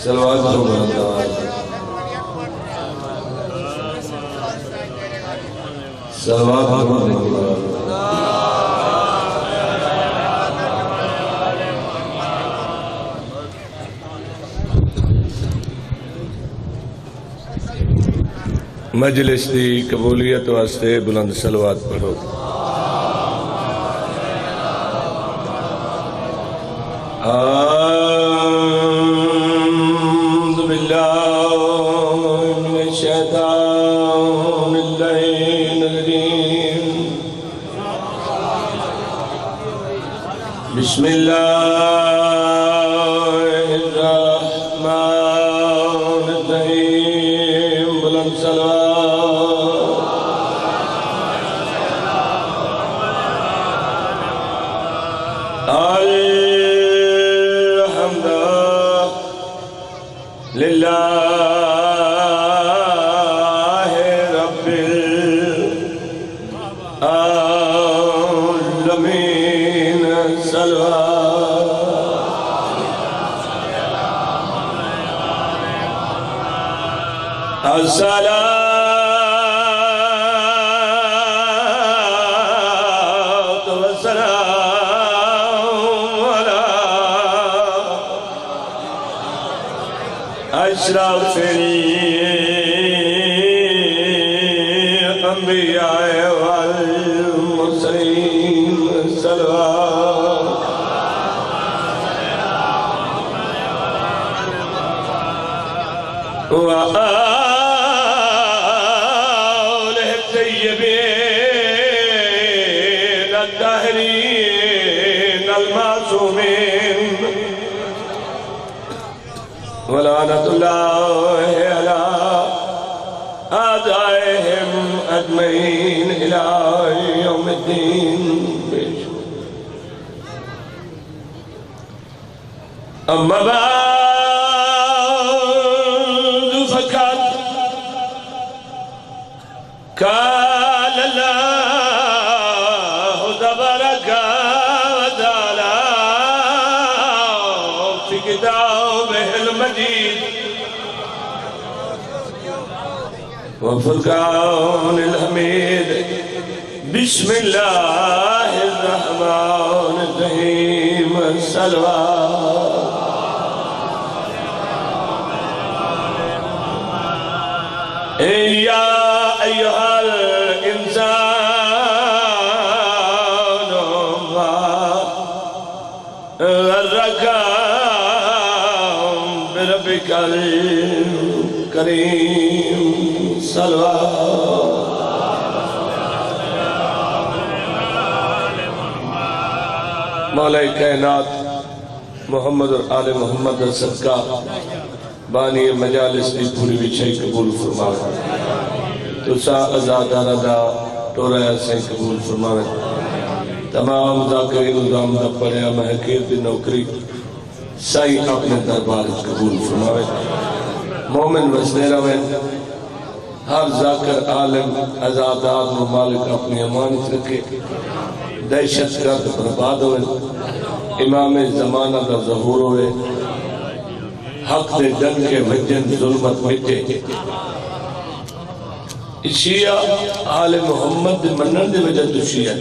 صلوات مجلس دی قبولیت واسطے بلند صلوات پڑھو۔ اعوذ باللہ من الشیطان اللعین الرجیم بسم اللہ الرحمن الرحیم بلند صلوات للہ رب العالمین صلوات الصلاة والسلام علی اشرف الانبیاء والمرسلین صلوات وآلہ الطیبین الطاہرین المعصومین ولعنت اللہ علی اعدائهم اجمعین الى یوم الدین۔ اما بعد فقد قال اللہ تبارک وتعالی فی کتابہ المجید وفرقان الحمید بسم اللہ الرحمن الرحیم صلوات یا ایہا الانسان ما غرک بربک الکریم صلوات مولا کائنات محمد اور آل محمد صدقہ بانی مجالس کی پوری وچھائی قبول فرماوے تو سا ازادارہ دا ٹوریا سے قبول فرماوے تمام ذاکرین ازام دا پڑھیا محقیر دی نوکری سائی اپنے دربار قبول فرماوے مومن وزنیرہ میں ہر ذاکر عالم ازادار ممالک اپنی امانت رکھے دہشت گرد برباد ہوئے امام زمانہ دا ظہور ہوئے حق دے ڈن کے وجن ظلمت مٹے شیعہ آل محمد دے منن دے وجہ تو شیعہ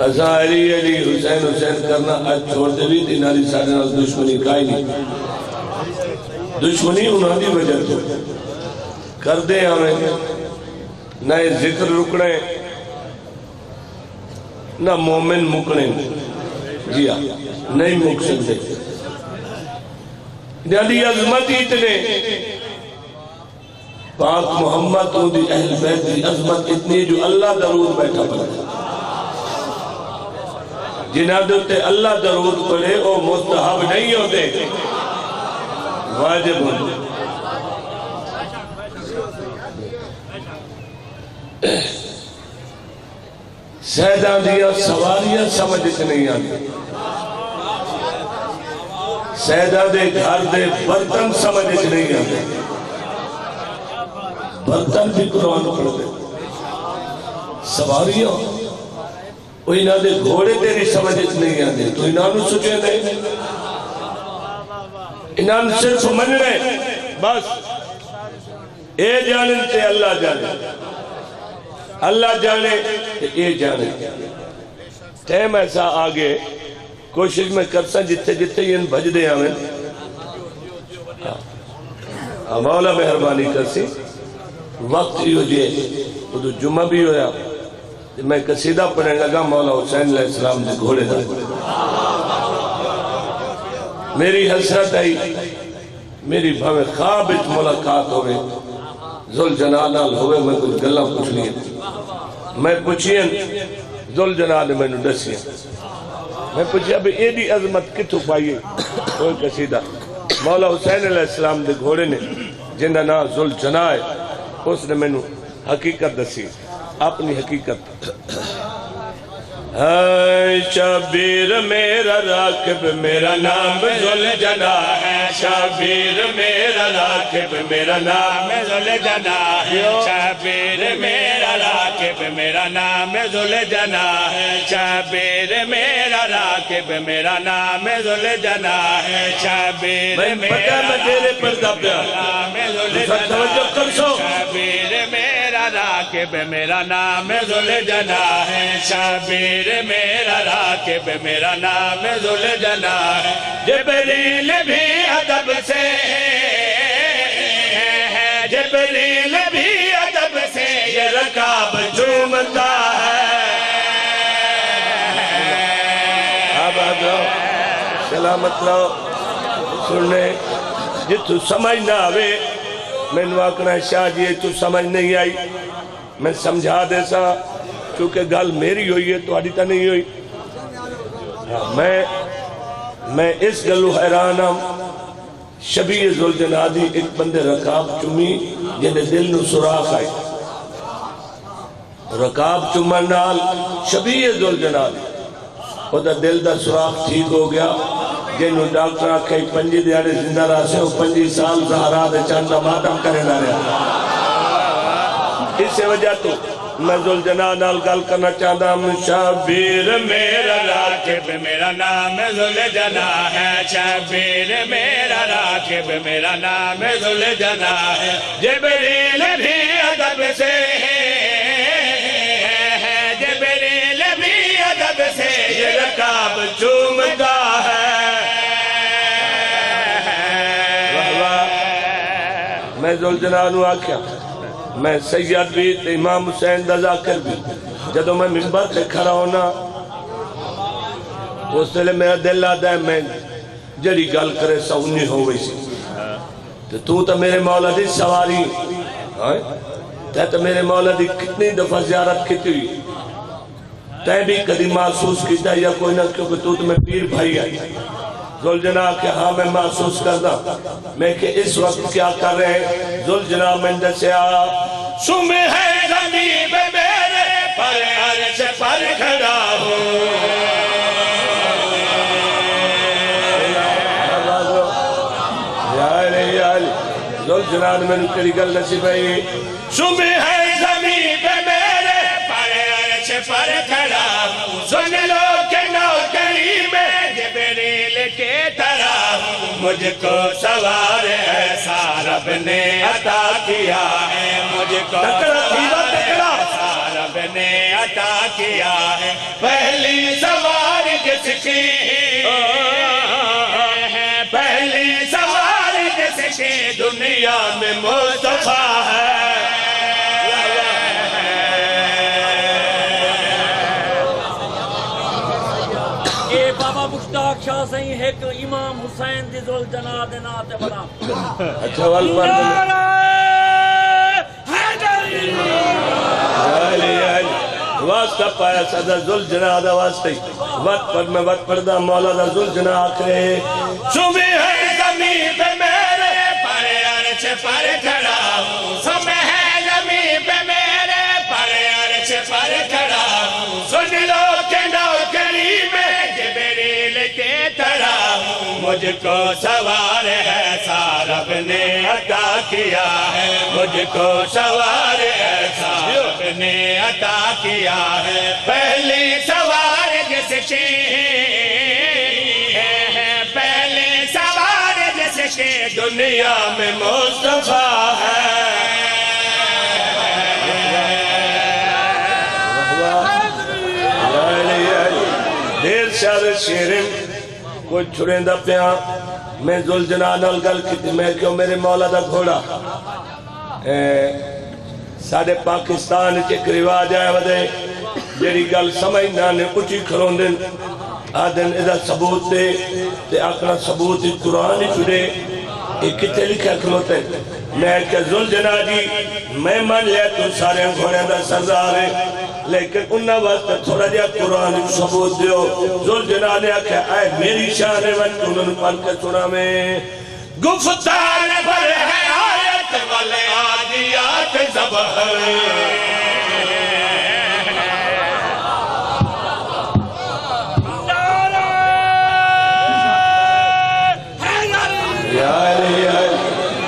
ازا علی علی حسین حسین کرنا آج چھوڑ دے بھی تھی ناری سارے ناز دشمنی کائی نہیں دشمنی انہوں نے وجہ تو کر دے ہمیں نئے ذکر رکڑے نہ مومن مکڑے جی ہاں نہیں مک سکتے علی عظمت اتنے پاک محمد تو دی اہل بیت دی عظمت اتنی جو اللہ درود بیٹھا پڑے جنہاں دوتے اللہ درود پڑے وہ مستحب نہیں ہوتے واجب ہوتے سیدہ دیا سواریاں سمجھ نہیں آتی سیدہ دے گھر دے برتن سمجھ نہیں آتے برتن بھی قرآن پڑھ دے سواریاں وہ انہاں دے گھوڑے تیری سمجھ نہیں آتے تو انہاں نو سکے دے انہاں صرف مننے بس اے جانن تے اللہ جانے اللہ جانے تے اے جانے ٹائم ایسا آگے کوشش میں کرسا جتے جتے یہ بھج دے آمین مولا مہربانی کرسی وقت ہی ہو جائے وہ تو جمعہ بھی ہویا میں قصیدہ پڑھنے لگا مولا حسین علیہ السلام دے گھوڑے دا میری حسرت آئی میری بھاوے خواب اچ ملاقات ہوئے ذل جنانال ہوئے میں کچھ گلہ پوچھ لیا میں پوچھیں ذل جنان میں نے ڈسیا میں پوچھا بھی ایڈی عظمت کتھو پائیے کوئی قصیدہ مولا حسین علیہ السلام دے گھوڑے نے جن کا نام ذل جناح ہے اس نے میں نے حقیقت دسی اپنی حقیقت شبیر میرا راکب میرا نام ذل جناح ہے شبیر میرا راکب میرا نام ذل جناح ہے شبیر میرا راکب میرا نام ذل جناح ہے شبیر میرا راکب میرا نام ذل جناح ہے شبیر میرا راکب میرا راکب میرا نام ذل جناح ہے شبیر میرا راکب میرا نام ذل جناح ہے جبریل بھی ادب سے جبریل بھی ادب سے یہ رکاب چومتا ہے اب آگاؤ سلامت لاؤ سننے جتو سمجھ نہ آوے میں نواکنا شاہ جی تو سمجھ نہیں آئی میں سمجھا دے سا کیونکہ گل میری ہوئی ہے تو آڈیتا نہیں ہوئی میں اس گلو حیران ہوں شبیہ ذل جناح دی ایک بندے رکاب چمی جنہیں دل نو سراخ آئی رکاب چمن نال شبیہ ذل جناح دی وہ دا دل دا سراخ ٹھیک ہو گیا جنہوں ڈاکٹر آکھائی 5 دیاڑے زندہ رہا سے 5 سال زہرا دے چاندہ ماتم کرے نہ رہا اس سے وجہ تو میں ذل جناح نال گل کرنا چاہتا ہوں شبیر میرا راکب میرا نام ذل جناح ہے شبیر میرا راکب میرا نام ذل جناح ہے جبریل بھی ادب سے جبریل بھی ادب سے یہ رکاب چومتا ہے میں ذل جناح نو آکھیا میں سید بھی امام حسین دا ذاکر بھی جدو میں منبر سے کھڑا ہونا اس لئے میرا دل آدھا ہے میں جڑی گل کرے سونی ہو گئی سی تو میرے مولا دی سواری تو میرے مولا دی کتنی دفعہ زیارت کیتی ہوئی تین بھی کدی محسوس کیتا یا کوئی نہ کیونکہ تو میں پیر بھائی آئی ذل جناح کہ ہاں میں محسوس کرتا میں کہ اس وقت کیا کر رہے ہیں ذل جناح میں سے آیا سم ہے زمین پہ میرے پر عرش پر کھڑا ہوں ذل جناح میں نے کری گل نصیب ہے سم ہے زمین پہ میرے پر عرش پر کھڑا ہوں سن لو کہ نوکری میں جبریل کے طرح مجھ کو سوار ایسا رب نے عطا کیا ہے مجھ کو سوار ایسا رب نے عطا کیا ہے پہلی سوار جس کی پہلی سوار جس کی دنیا میں مصطفیٰ ہے مشتاق شاہ سہیں ایک امام حسین دی ذل جناح دے ناتے بنا اچھا والپر نعرہ حیدری واسطہ پایا صدر ذل جناح دا واسطہ وقت پر میں وقت پردہ مولا دا ذل جناح آکھرے سمی ہے زمین پہ میرے پر عرش پر کھڑا ہوں سمی ہے زمین پہ میرے پر عرش پر کھڑا ہوں سن لو کہ نوکری میں جبریل کے طرح مجھ کو سوار ایسا رب نے عطا کیا ہے مجھ کو سوار ایسا رب نے عطا کیا ہے پہلی سوار جس کی پہلی سوار جس کے دنیا میں مصطفیٰ ہے دیر شہر شیرم کوئی چھڑیں دا پیاں میں ذوالجلال نال گل کی میں کیوں میرے مولا دا گھوڑا ساڑھے پاکستان ایک رواج آئے ودے جیڑی گل سمجھنا نے اٹھی کھرون دن آدن ادھا ثبوت دے تے آکنا ثبوت قرآن چھڑے ایک کتے لکھا کھلوتے میں کہ ذوالجلال جی میں مان لیا تو سارے گھوڑے دا سردار ہے لیکن انہا واسطہ تھوڑا جا قرآن ثبوت دیو ذوالجلال نے آکھا اے میری شان ہے وقت انہوں نے پڑھ کے سنا میں گفتار پر ہے آیت والے آدیات زبر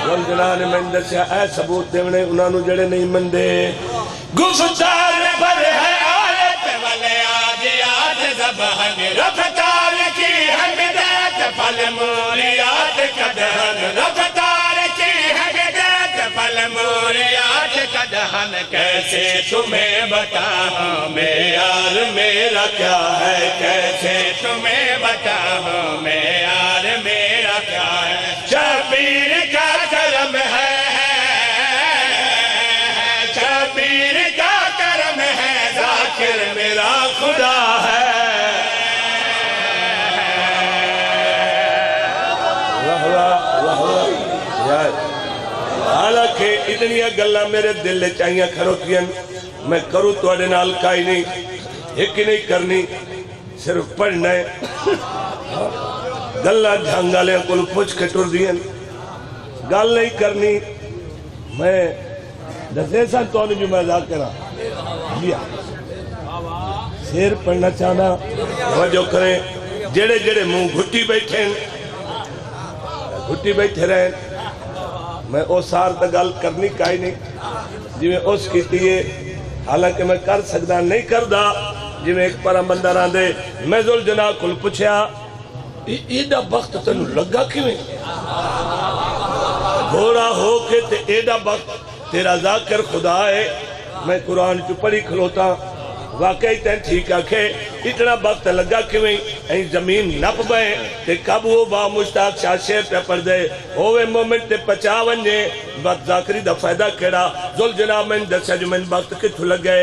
ذوالجلال نے میں دسیا اے ثبوت دیونے انہوں نے جڑے نہیں مندے گفتار پر ہے آیت والے آدیات زبہن رفتار کی حمدت پل موریات قدہن رفتار کی حمدت پل موریات قدہن کیسے تمہیں بتاؤں میں یار میرا کیا ہے کیسے تمہیں بتاؤں میں یار میرا کیا ہے شبیر کا کرم ہے شبیر کا کرم ہے ذاکر میرا خدا ہے حالانکہ اتنی گلہ میرے دل چاہیے کھروتیاں میں کروں تو اڑے نال کائی نہیں ایک ہی نہیں کرنی صرف پڑھنا ہے گلہ جھانگالیں کل پوچھ کے ٹر دیں گل نہیں کرنی میں دسے سا تو انہیں جو میں ذاکرہ لیا سیر پڑھنا چاہنا توجہ کریں جڑے جڑے منہ گھٹی بیٹھے رہیں میں او سار تا گل کرنی کائی نہیں جی میں اس کی تیئے حالانکہ میں کر سکتا نہیں کردہ جی میں ایک پرہ بندہ رہاں دے میں ذوالجلال کل پوچھیا ایڈا وقت تنو لگا کیویں گھوڑا ہو کے تے ایڈا وقت تیرا ذاکر خدا ہے میں قرآن چو پڑھی کھلوتا واقعی تین ٹھیک آکھے اتنا وقت لگا کیویں این زمین نپ بائیں تے کب وہ با مشتاق شاہ شیر پہ پڑھ دے ہوئے مومنٹ تے پچا ونجے وقت ذاکری دا فائدہ کھڑا ذوالجلال میں دسیا جو میں وقت کتھو لگے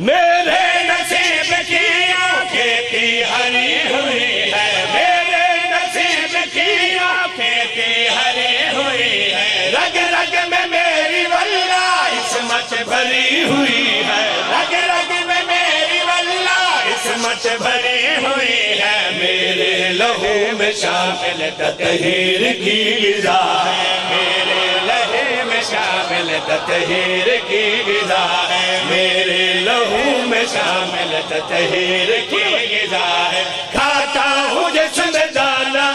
میرے نصیب کی آنکھیں کی ہری ہوئی ہے میرے نصیب کی آنکھیں کی ہری ہوئی ہے رگ رگ میں میری واللہ عصمت بھری ہوئی ہے رگ رگ میں میری واللہ عصمت بھری ہوئی ہے میرے لہو میں شامل تطہیر کی غذا ہے میرے لہو میں شامل تطہیر کی غذا ہے میرے لہو میں شامل تطہیر کی غذا ہے کھاتا ہوں جسم دانا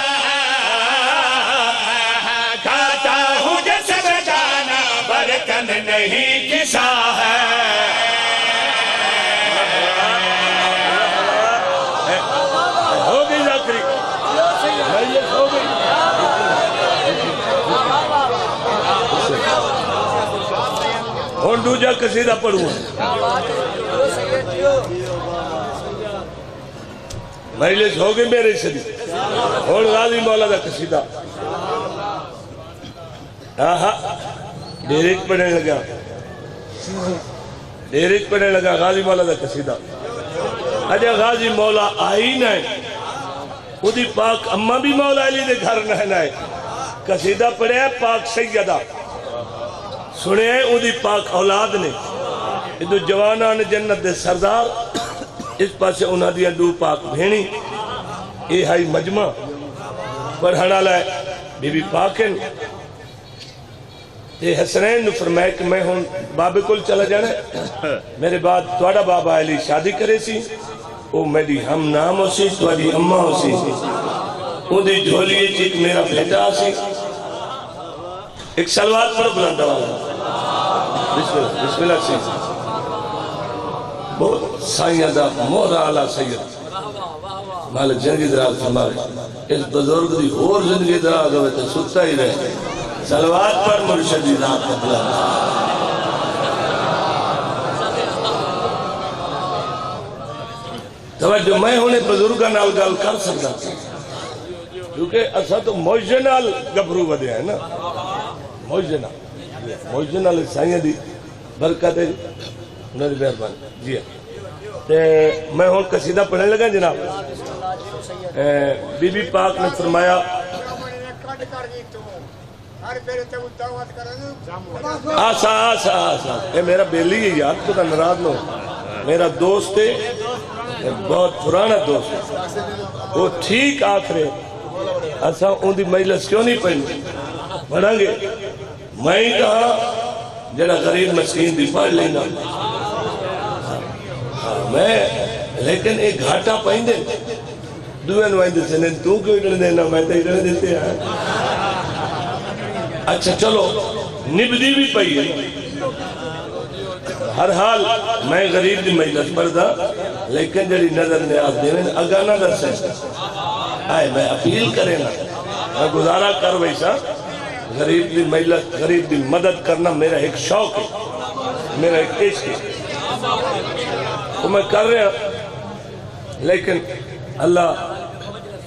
کھاتا ہوں جسم دانا برکن نہیں کسا ہے ہوگی ذاکری میت ہوگی ہون دوجہ قصیدہ پڑھوں مجلس ہوگی میرے سے ہون غازی مولا دا قصیدہ آہا ڈیریٹ پڑھنے لگا غازی مولا دا قصیدہ اجا غازی مولا آئی نائے ادھی پاک اممہ بھی مولا علی دے گھر نہ قصیدہ پڑھے ہے پاک سیدہ سنے ہیں ادھی پاک اولاد نے ادھو جوانان جنت دے سردار اس پاسے انہاں دیا دو پاک بھینی اے ہائی مجمع پڑھانا لائے بی بی پاکن تے حسنین نے فرمائے کہ میں ہوں بابے کل چلا جانا ہے میرے بعد توڑا بابا علی شادی کرے سی او میری ہم نام ہو سی توڑی اممہ ہو سی ان دی جھولیے چیک میرا بیٹا سی ایک سلوات پر بلندہ والا بسم اللہ سی بہت سائیدہ مورا علا سید مالک زندگی دراز فرمائے اس بزرگ دی اور زندگی دراز ہوئے تو ستا ہی رہے صلوات پر مرشد دی ذات قبلہ توجہ میں ہونے بزرگاں نال گل کر سکتا کیونکہ اسا تو موجے نال گبرو ودے ہیں نا موجے نال سائیں دی برکت ہے انہوں نے مہربانی جی میں ہوں قصیدہ پڑھنے لگا جناب بی بی پاک نے فرمایا آسا آسا آسا اے میرا بیلی ہے یار تو ناراض نہ ہو میرا دوست ہے بہت پرانا دوست ہے وہ ٹھیک آخرے ایسا ان دی مجلس کیوں نہیں پڑھنی پڑھیں گے میں ہی کہا جڑا غریب مسکین دی پڑھ لینا میں لیکن ایک گھاٹا پہن دے دوئے نوائندے سے نہیں تو کیوں اٹھنے دینا میں تو اٹھنے دیتے ہیں اچھا چلو نبدی بھی پہی ہے ہر حال میں غریب دی مجلس پڑھتا لیکن جڑی نظر نیاز دے میں اگانا در سے آئے میں اپیل کرے نا میں گزارا کر ویسا غریب دی مجلس غریب دی مدد کرنا میرا ایک شوق ہے میرا ایک عشق ہے وہ میں کر رہا لیکن اللہ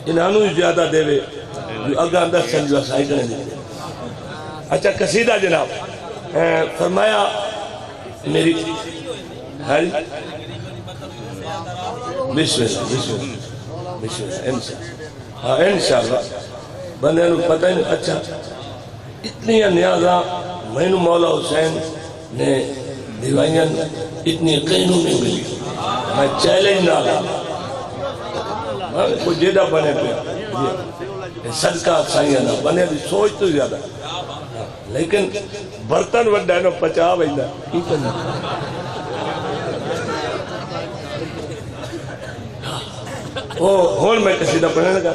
انہانوں ہی زیادہ دے وے جو اگا اندر سنجوہ سائی کرنے دیتے اچھا قصیدہ جناب فرمایا میری بسم اللہ انشاءاللہ بندے نے پتہ ہی نہیں اچھا اتنی نیازہ میں نے مولا حسین نے دیوائیاں اتنی قینوں میں ملی میں چیلنج نہ لیا کوئی جیدہ بنے پہ صدقہ سائیاں نہ بنے بھی سوچ تو زیادہ لیکن برتن وڈا ہے نا پچا بھائیدہ کی کرنا ہون میں قصیدہ پڑھنے لگا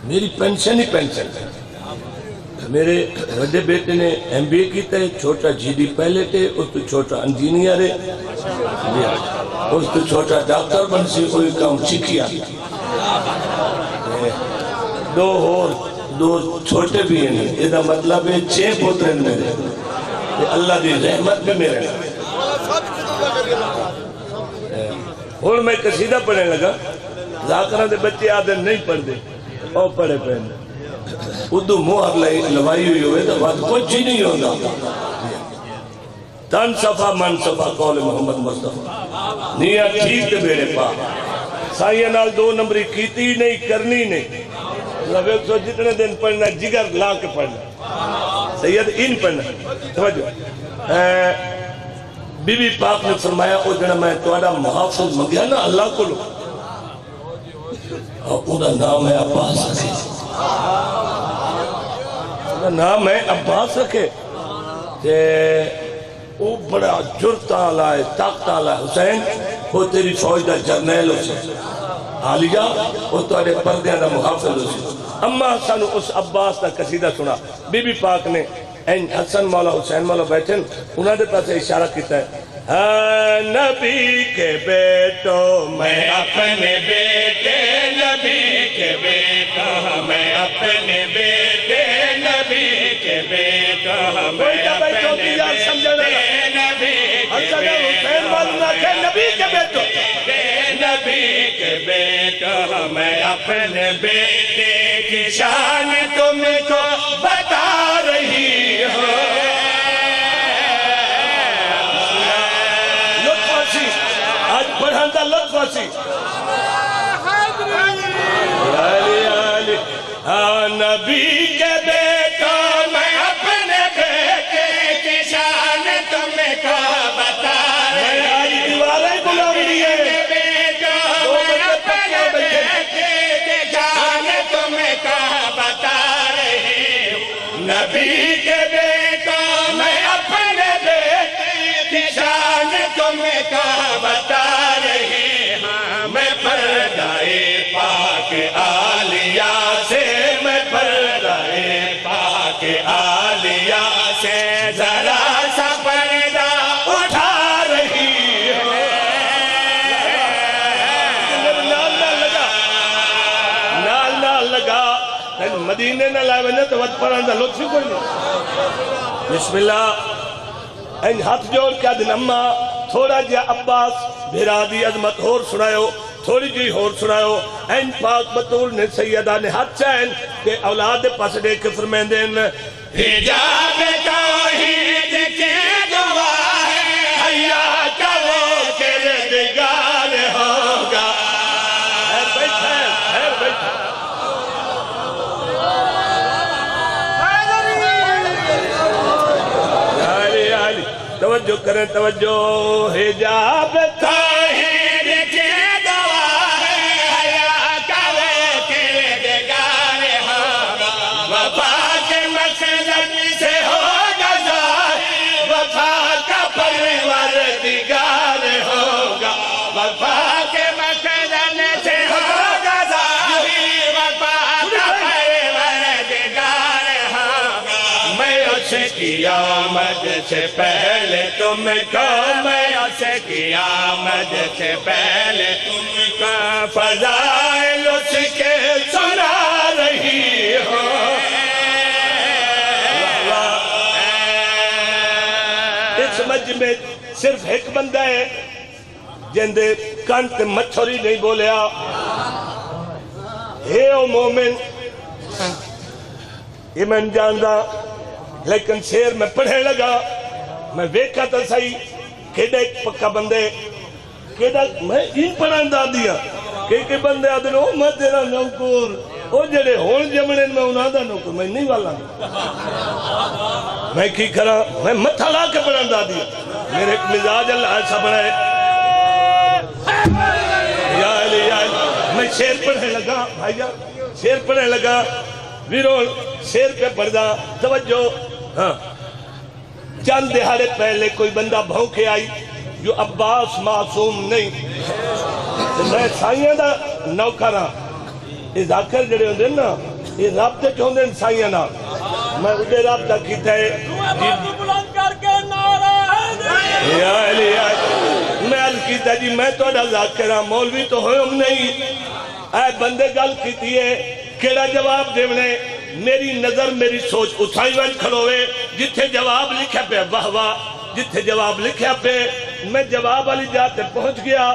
میری پینشن ہی پینشن ہے میرے بڑے بیٹے نے ایم بی اے کیتا ہے چھوٹا جی ڈی پائلٹ ہے اس تو چھوٹا انجینئر ہے اس تو چھوٹا ڈاکٹر بن سی کوئی کام سیکھیا دو چھوٹے بھی ہیں یہ مطلب ہے 6 پوترین میرے اللہ دی رحمت بھی میرے اور میں قصیدہ پڑھنے لگا ذاکرہ دے بچے آدھے نہیں پڑھ دے اور پڑھے پہنے اردو موہر لوائی ہوئی ہوئے تو بات کچھ ہی نہیں ہوگا تن صفا من صفا قول محمد مصطفیٰ نیا ٹھیک دے بیڑے پا سائیہ نال 2 نمبری کیتی نہیں کرنی نہیں لوگ سو جتنے دن پڑھنا جگر لا کے پڑھنا سید ان پڑھنا سمجھو بی بی پاک نے فرمایا او جنہ میں توڑا محافظ مگیا نا اللہ کو لو اوہ نام ہے عباس رکھے نام ہے عباس رکھے وہ بڑا جرتا لائے طاقتا لائے حسین وہ تیری فوج دا جرنیل حسین عالیہ وہ توڑے پردیاں دا محافظ حسین اما حسن اس عباس دا قصیدہ سنا بی بی پاک نے حسن مولا حسین مولا بیٹھن انہوں نے پاس اشارہ کیتا ہے نبی کے بیٹو میں اپنے بیٹے نبی کے بیٹا میں اپنے بیٹے نبی کے بیٹا میں اپنے نبی کے بیٹا میں اپنے بیٹے کی شان تم کو بتا رہی ہوں آج پڑھان دا لطف آسی نبی کے بیٹا میں اپنے بیٹے کی شان تم کو بتا رہی ہوں آج دیواریں بلاو لیے بیٹا میں اپنے بیٹے کی شان تم کو بتا رہی ہوں نبی کے بیٹا میں اپنے بیٹے کی شان تم کو بتا رہی ہوں میں پردائے پاک عالیہ سے میں پردائے پاک عالیہ سے ذرا سا پردہ اٹھا رہی ہوں مدینے نہ لائے وجہ تو وقت پڑھان دا لطف کوئی نہیں. بسم اللہ این ہاتھ جوڑ کیا دن اممہ تھوڑا جا عباس بھیرا دی عظمت ہور سنائیو تھوڑی جی ہور سنائیو. این پاک بطول نے سیدہ نے حد چاہن کہ اولاد پاس دے کے فرمین دین حجاب توحید کے گواہ ہے حیا کا وہ کردگار ہوگا. خیر بیٹھا خیر بیٹھا علی علی توجہ کریں توجہ. حجاب توحید کے گواہ ہے حیا کا وہ کردگار ہوگا. وفا کے مقصد سے ہوگا ظاہر وفا کا پروردگار ہوگا. وفا کے مقصد سے ہوگا ظاہر وفا کا پروردگار ہوگا. میں اسے قیامت سے پہلے تم کو میں اسے قیامت سے پہلے تم کو فضائل اس کے سنا رہی ہوں. اس مجھ میں صرف ایک بندہ ہے جن دے کان تے مچھری نہیں بولیا. ہے او مومن یہ میں جاندا لیکن شیر میں پڑھے لگا میں ویکھا تا صحیح کیڑا ایک پکا بندے کیڑا میں ان پڑھان دا دیا کہ بندے آدھے او میں تیرا نوکر او جڑے ہون جمنے میں انہاں دا نوکر میں نہیں والا میں کی کرا میں متھا لا کے پڑھان دا دیا. میرے ایک مزاج اللہ ایسا بنائے یا علی میں شیر پڑھنے لگا بھائیہ شیر پڑھنے لگا ویرون شیر پہ پڑھدا توجہ. ہاں چند دہاڑے پہلے کوئی بندہ بھونکے آئی جو عباس معصوم نہیں میں سائیاں دا نوکرہ یہ ذاکر جڑے ہوندے نا یہ رابطے چوندے سائیاں نا میں اُدے رابطہ کیتا ہے بلند کر کے نعرہ حیدری. یا علی میں عرض کیتا جی میں تو اڈا ذاکرہ مولوی تو ہوئے ہم نہیں. اے بندے گل کیتی ہے کیڑا جواب دیونے میری نظر میری سوچ اتھائی وانچ کھڑوے جتھے جواب لکھے پہ واہ واہ جتھے جواب لکھے پہ میں جواب والی جاتے پہنچ گیا.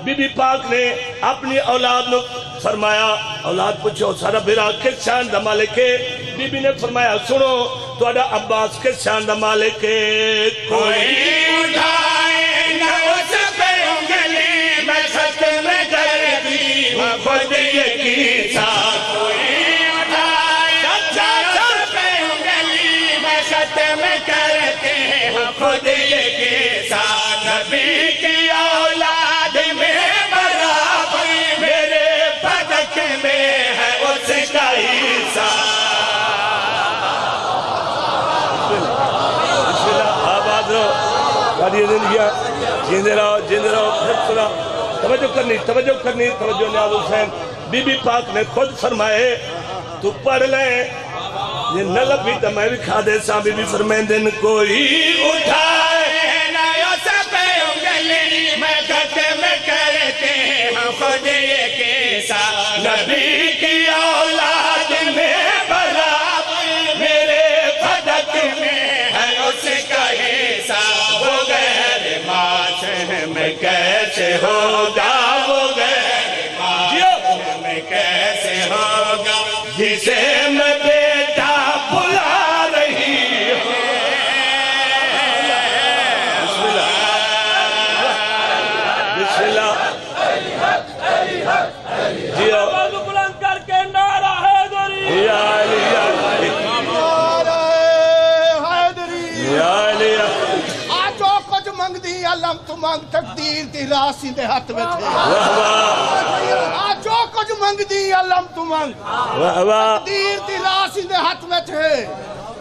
بی بی پاک نے اپنی اولاد نے فرمایا اولاد پوچھو سارا بھیرا کس شان دا مالک ہے. بی بی نے فرمایا سنو تو اڈا عباس کس شان دا مالک ہے. کوئی اٹھائے نہ اس پہ انگلی میں ختم کر دی ہوں خود یکی ساتھ. کوئی کرتے ہیں خود یہ ساتھ نبی کی اولاد میں برابر میرے پدک میں ہے اس کا حصہ. بسم اللہ آباد رہو گاڑی زندگیاں جیندے رہو پھر سنا. توجہ کرنی توجہ نیاز حسین. بی بی پاک نے خود فرمائے تو پڑھ لیں یہ نہ لبی تو میں بھی کھا دے ساں. بی بی فرمائیں دن کوئی اٹھائے نہ اس پہ انگلی میں ختم کرتے ہیں خود یہ کیسا. نبی کی اولاد میں برابر میرے پدک میں ہے اس کا حصہ. وہ غیر معاشر میں کیسے ہوگا وہ غیر معاشر میں کیسے ہوگا جسے میں بیٹا بلا رہی ہوں. بسم اللہ جیو بلند کر کے نعرہ حیدری. یا علی یا علی آج جو کچھ منگ دی علم تو منگ تقدیر دی راسی دے ہاتھ میں تھے. آج جو کچھ منگ دی علم تو منگ تقدیر دی راسی دے ہاتھ میں تھے.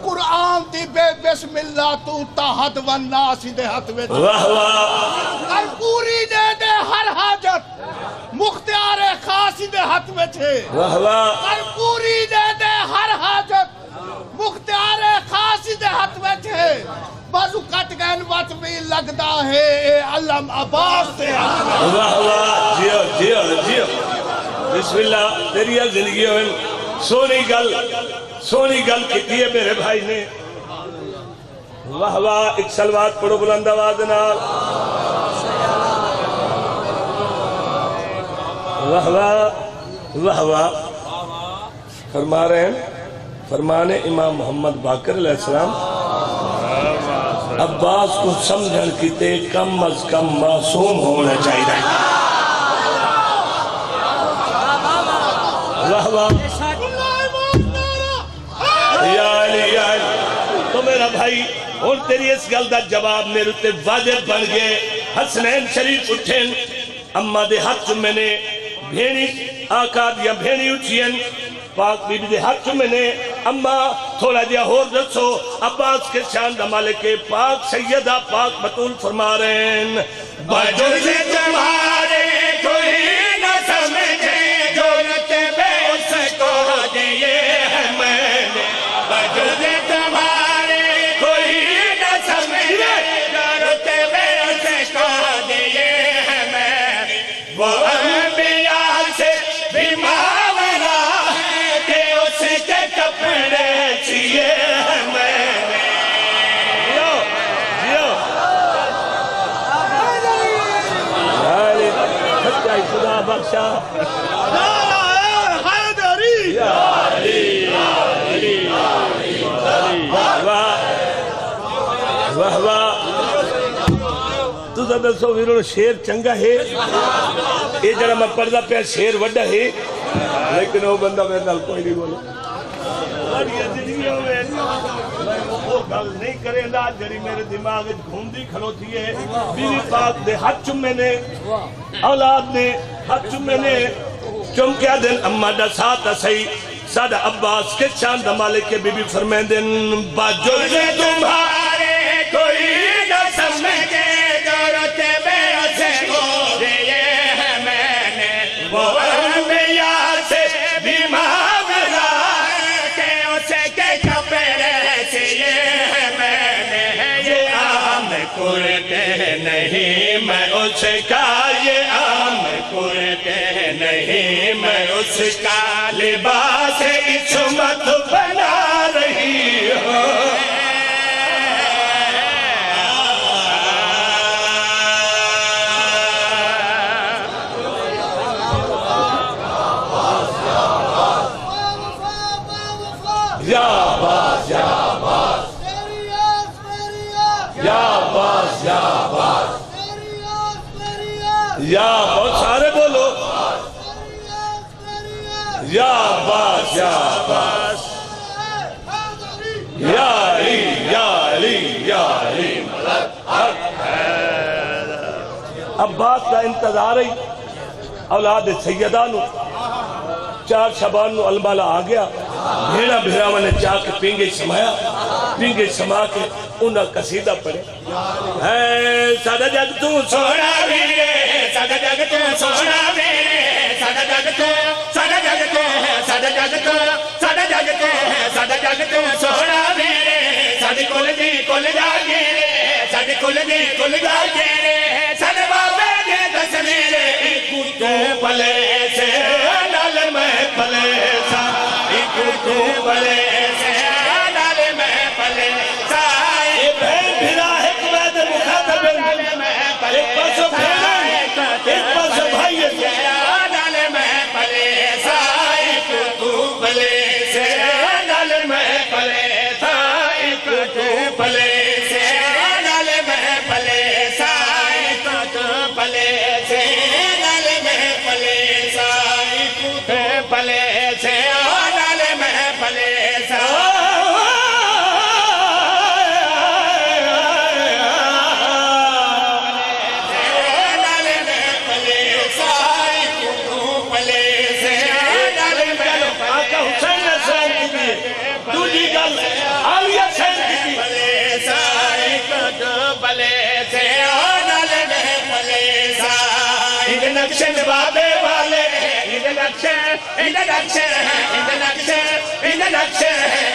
قرآن دی بے بسم اللہ تو تحت والناسی دے ہاتھ میں تھے. اور پوری دے ہر حاجت مختار خاصی دے ہاتھ میں تھے. اور پوری دے ہر حاجت مختار خاصی دے ہاتھ میں تھے. بازو کٹ گئن وقت بھی لگتا ہے اے علم عباس سے. واہ واہ جیو جیو جیو. بسم اللہ تیری زندگی ہوئے سونی گل کی ہے میرے بھائی نے. واہ واہ. ایک سلوات پڑھو بلند آواز نال. واہ واہ واہ واہ. فرما رہے ہیں فرمانے امام محمد باقر علیہ السلام عباس کو سمجھن کیتے کم از کم معصوم ہونا چاہیے. واہ واہ. یا علی یا علی. تو میرا بھائی اور تیری اس گل دا جواب میرے تے واجب بن گئے. حسنین شریف اٹھیں اما دے ہاتھ میں نے بھیڑی آقا دیا بھیڑی اٹھیں پاک بی بی دے ہاتھ میں نے اما تھوڑا دیا ہور دسو عباس کے شان دا مالک پاک سیدہ پاک بطول فرما رہے ہیں بجز تمہارے کوئی نہ سمجھے جو رتبے اس کو دیے ہیں میں نے. بجز تمہارے کوئی نہ سمجھے جو رتبے اس کو دیے ہیں میں نے. وہ انبیاء سے بھی ماورا ہے کہ اس کے کپڑے چیئے ہیں میں نے. خدا بخشا حیدری یا علی یا علی واہ واہ واہ. تو دسو ویرو شیر چنگا ہے یہ جڑا میں پڑھدا پیا شیر وڈا ہے لیکن وہ بندہ میرے نال کوئی نہیں بولے. وہ گل نہیں کرے گا جڑی میرے دماغ گھومدی کھلوتی ہے. بیوی پاک دے ہاتھ چومے نے اولاد نے ہاتھ چومے نے چم کیا دن اما دا ساتھ صحیح سادہ عباس کے چاند مالک کے بی بی فرمائیں دن باجز تمہارے کوئی نہ سمجھے جو رتبے اس کو دیے ہیں میں نے. وہ انبیاء سے بھی ماورا ہے کہ اس کے کپڑے سیے ہیں میں نے. یہ عام کرتے نہیں میں اس کا یہ عام کرتے نہیں میں اس کا لباس عصمت بنا رہی ہوں. یا باس یا باس یا باس یا باس یا بہت سارے بولو یا باس یا باس یا علی یا علی یا علی. عباس کا انتظار ہی اولاد سیدانو 4 شبان نو المالا آ گیا. بھیڑا بھیراوہ نے چاہ کے پینگے سمایا پینگے سما کے انہا قصیدہ پڑھے. اے سادہ جگ تو سونا میرے سادہ جگ تو سونا میرے سادہ جگ تو سادہ جگ تو سادہ جگ تو سادہ جگ تو سادہ جگ تو سونا میرے سادہ کل دی کل جا گیرے سادہ کل دی کل جا گیرے سادہ بابے دے دس میرے ایک تو پلے سے نال میں پلے سا ایک تو پلے سے نال میں پلے سا. اے بھین بھیرا ایک وید مخاطب ایک پاسو بھینا ایک پاسو بھائی نال میں پلے سا ایک تو پلے سے نال میں پلے سا ایک تو پلے سے نال میں پلے سا ایک تو پلے سے نال میں پلے سا ایک تو پلے سے نال میں پلے سا. Introduction بابے والے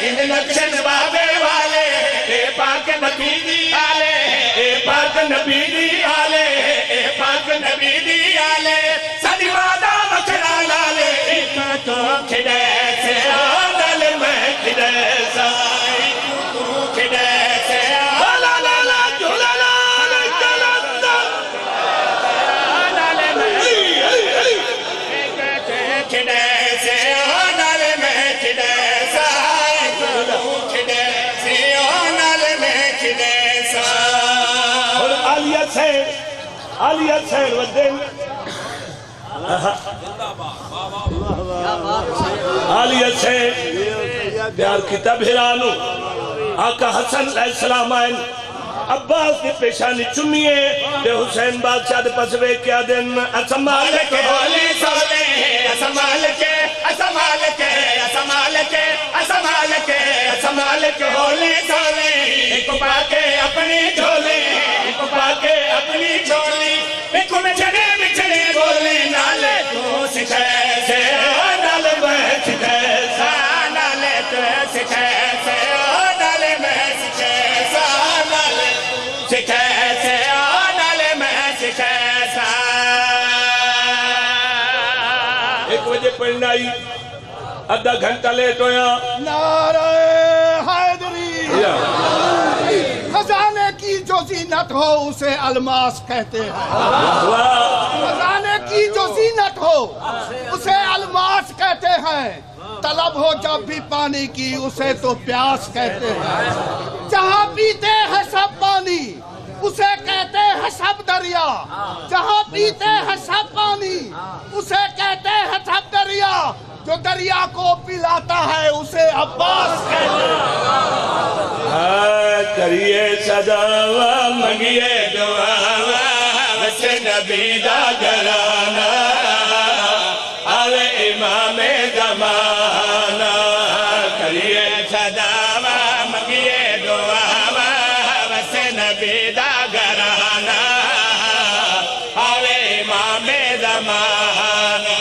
introduction بابے والے اے پاک نبی دی آلے اے پاک نبی دی آلے اے پاک نبی دی آلے سادی وعدہ مکھڑا لالے ایک تو کھڑے سے علی حسین ودین علی حسین پیار کی تبہرانو آقا حسن علیہ السلام آئین عباس کی پیشانی چمیے دے حسین بادشاہ دے پسوے کیا دن اسمال کے ہولی سولے اسمال کے اسمال کے اسمال کے اسمال کے اسمال کے ہولی سولے ایک پاکے اپنی جھولے ایک پاکے اپنی جھولی ایک مچھڑے بولے نالے تو سکھے سے نالے میں سکھے سا نالے تو سکھے سے نالے میں سکھے سا نالے سکھے سے نالے میں سکھے سا ایک وجہ پڑھنائی آدھا گھنٹہ لیٹ ہویا نعرہ حیدری خزانے کی جو زینت ہو اسے الماس کہتے ہیں خزانے کی جو زینت ہو اسے الماس کہتے ہیں طلب ہو جب بھی پانی کی اسے تو پیاس کہتے ہیں جہاں پیتے ہیں سب پانی اسے کہتے ہیں سب دریا جہاں پیتے ہیں سب پانی اسے کہتے ہیں سب دریا جو دریا کو پلاتا ہے اسے عباس کہتے ہیں کریے صداوہ منگیے دعاوہ وسے نبی دا گرانا آوے امام زمانہ کریے صداوہ منگیے دعاوہ وسے نبی دا گرانا آوے امام زمانہ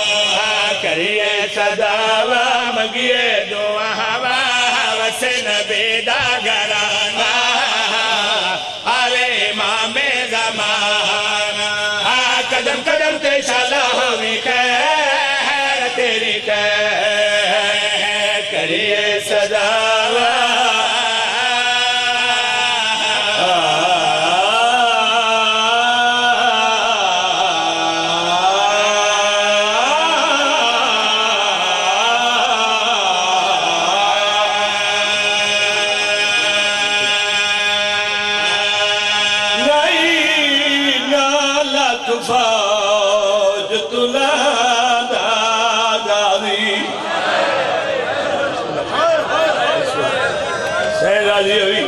کریے صداوہ منگیے دعاوہ وسے نبی دا گرانا آوے امام زمانہ قدم قدم تے شالا ہوئی خیر تیری کریے صداوہ فوج تلا دادی سین راضی ہوئی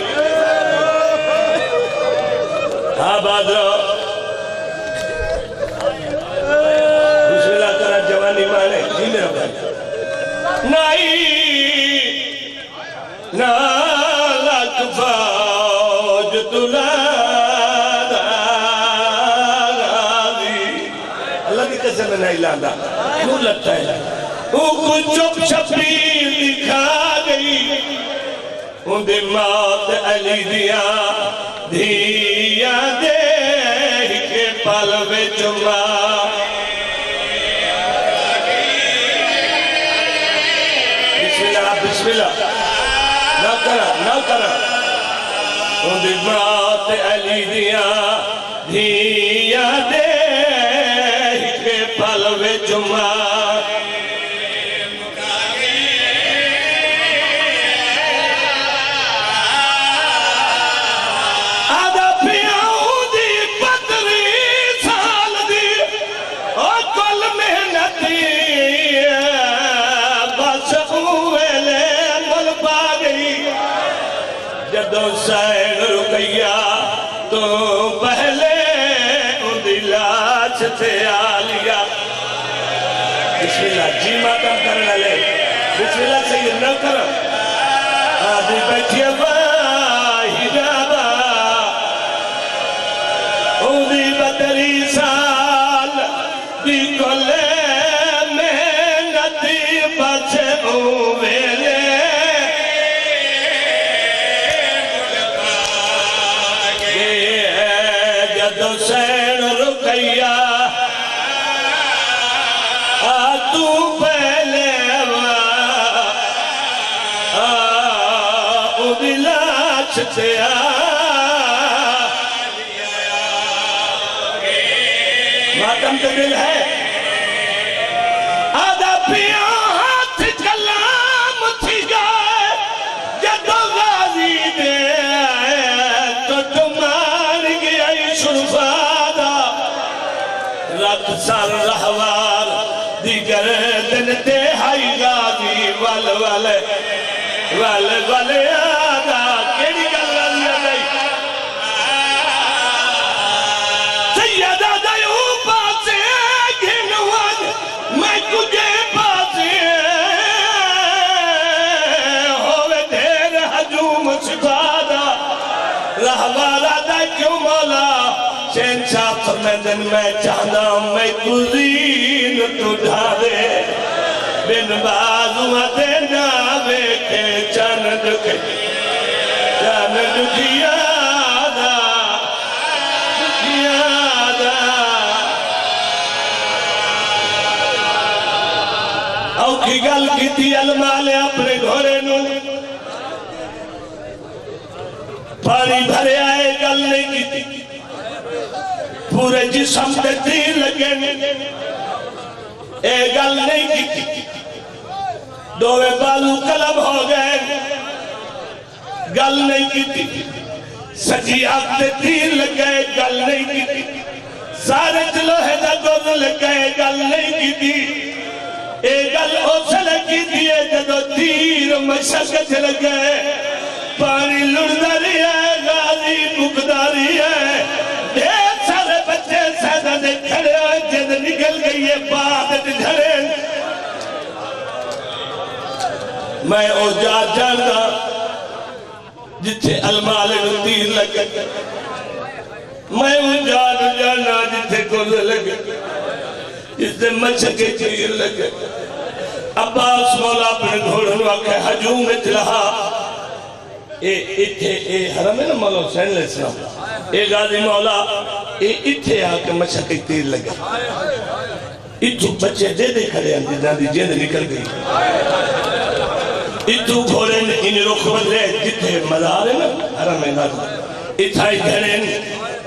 ہاں بادرہ بسم اللہ کرا جوانی مانے جی میرا بھائی نالک فوج تلا میں نہیں لانا کیوں لگتا ہے وہ چپ شبیر دکھا گئی ان دی موت علی دیا دھیا دے کے پل وچ بسم اللہ نہ کرا ان دی موت علی دیا دھیا دے پل وچ آدھا پیاؤں دی پتری سال دی اور کل محنتی بس اویلے مل پا گئی جدو سین رکیا تو پہلے ان دی لاش تھے آلیا بسم اللہ جی ماتم کرنا لے بسم اللہ سید نہ کرم آدھی بیٹھیا باہی جابا اوندی بدری سال دی کلے محنتی بچے اویلے جدو سین رکیا تو پہلے او دلاچ تیا ماتم تو دل ہے آدھا پیا ہاتھ کلام تھی گئے جدو غازی دے تو تمہار گیا شرفادہ رکھ سر رہوار دیگر دن تہائی غازی ول ول ول ول آدھا کیڑی گل نہیں سیدہ دیو پاسے گھنوان میں کجھے پاسے ہوئے دیر حجوم سفادہ رہوارہ دا کیوں مولا شہنشاہ فرمیدن میں چاہنا میں گزین تو ڈھارے بن بازوہ دینا بیکھے چند دکھے دکھیا دا دکھیا دا او کی گل کی تھی المالے اپنے گھوڑے نو پانی بھرے آئے گل نہیں کی تھی پورے جسم تے تیر لگے اے گل نہیں کی تھی دوے بالو قلب ہو گئے گل نہیں کی تھی سجی آگ تے تیر لگے گل نہیں کی تھی سارے چلوہے دا گوز لگے گل نہیں کی تھی اے گل اوچھل کی تھی جدو تیر مشکت لگے پانی لڑداری ہے غازی مقداری ہے ڈھیر سارے بچے سیدہ دے کھڑے ہوئے جد نکل گئی ہے بات جھڑے میں او جا جانا جتھے المال تیر لگے میں او جا جانا جتھے گل لگے جتھے مچھکے تیر لگے عباس مولا اپنے گھوڑن واقع حجوم اچھلہا اے حرم ہے نا مولا حسین علیہ السلام اے غازی مولا اتھے آکے مشکل تیر لگا اتھو بچے دے دے کھڑے ہیں جنہاں دی جیند نکل گئی اتھو گھوڑے ان رخ بدلے جتھے مزار ہے نا حرم ہے غازی اتھائی گھڑے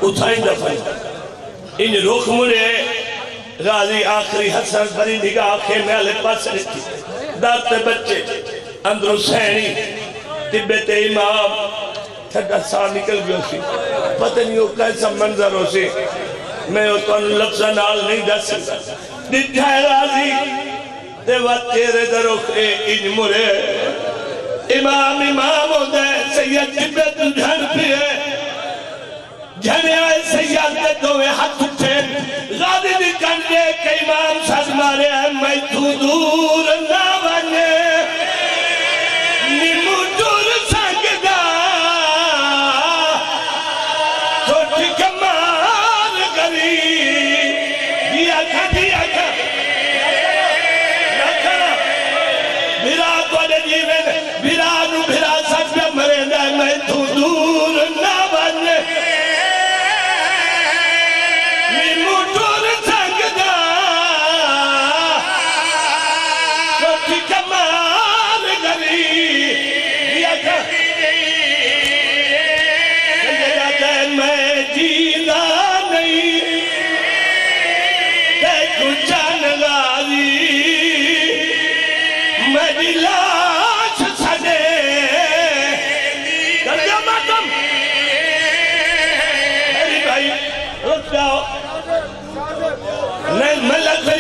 اتھائی دفن ان رخ مڑے غازی آخری حسن بری نگاہ خیمے والے پاس رہتی دارتے بچے اندر حسینی طبیت امام تھڑا سا نکل گیا سی پتہ نہیں ہو کیسا منظر ہو سی میں تو ان لفظہ نال نہیں دس سکتا دکھائے راضی دے وقت تیرے درخ ان مرے امام ہو دے سید طبیت جھن پیے جھنے آئے سید دے دوے ہاتھ اٹھے غازی دکھن دے کہ امام ساز مارے ہیں میں تو دور نہ بنے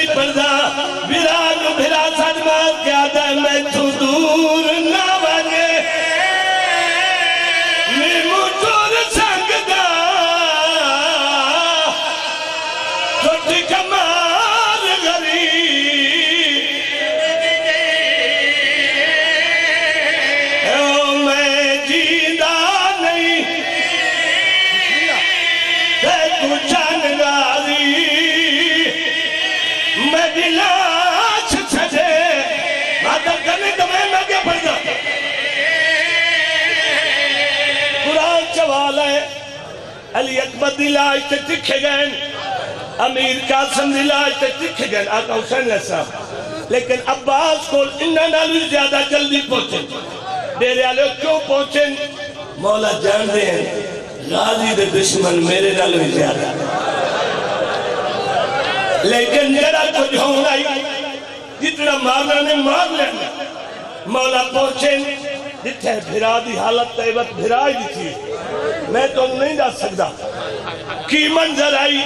پردہ بیران بھرا سجمال کیا دے میں تو دور نہ بنے نیمو چور سنگ دا چھوٹی کمال گری او میں جیدہ نہیں تے کچھن گاری میں دلاچ چھجے مادر کرنے دمیں میں کیا پڑھ گا قرآن چوال ہے علی اکبر دلاچ تے تکھے گئے امیر قاسم دلاچ تے تکھے گئے آقا حسین علیہ السلام لیکن عباس کو انہاں نالوی زیادہ جلدی پہنچیں دیرے آلے کیوں پہنچیں مولا جان دے ہیں غازی دے دشمن میرے نالوی زیادہ لیکن جڑا کچھ ہونا ہی جتنا مارنا نے مار لینا مولا پہنچیں جتھے بھرا دی حالت تیبت بھرائی دی تھی میں تو نہیں جا سکتا کی منظر آئی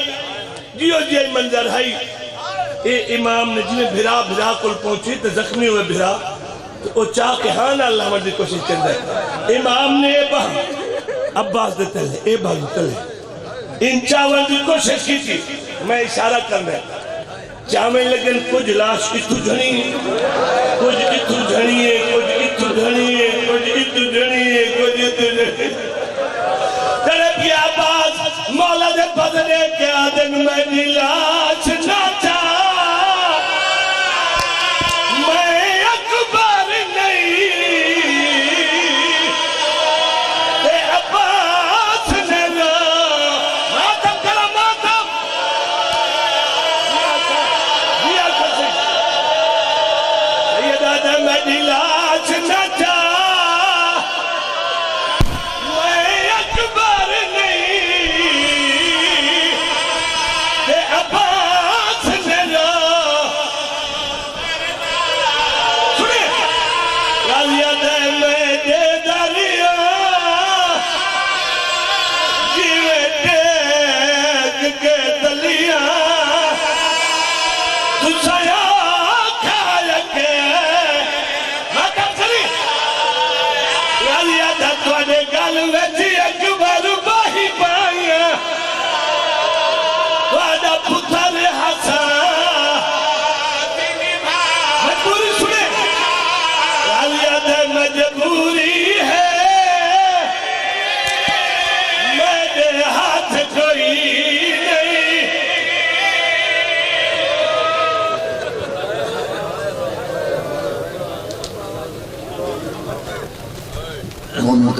جیو جی منظر ہے اے امام نے جنہیں بھرا کل پہنچی تو زخمی ہوئے بھرا تو وہ چاہ کے ہاں نہ اللہ مرد کوشش کر دے امام نے عباس دے تلے اے بھاگ تلے ان چاول دی کوشش کی تھی میں اشارہ کرنا ہے چاہیں لیکن کچھ لاش اتھو جھنی کچھ اتھو جھنی ہے کچھ اتھو جھنی ہے کچھ اتھو جھنی ہے کچھ اتھو جھنی ہے تڑپ گیا عباس مولا دے بدلے کیا دن میں لاش نہ چاہ میں اکبر نہیں اے عباس نے ماتم کرا ماتم سیدہ دے میں لاش نہ چاہ میں اکبر نہیں اے عباس نے سنے غازیہ دے میں دے دریا جیوے ٹیک کے دلیا تو سیا کھایا کے ماتم سنی غازیہ دے توڑے گل ویچی اکبر باہی پائیا وعدہ پتھر حسن مجبوری سنے غازیہ دے مجبوری ہے میرے ہاتھ کوئی نہیں محمد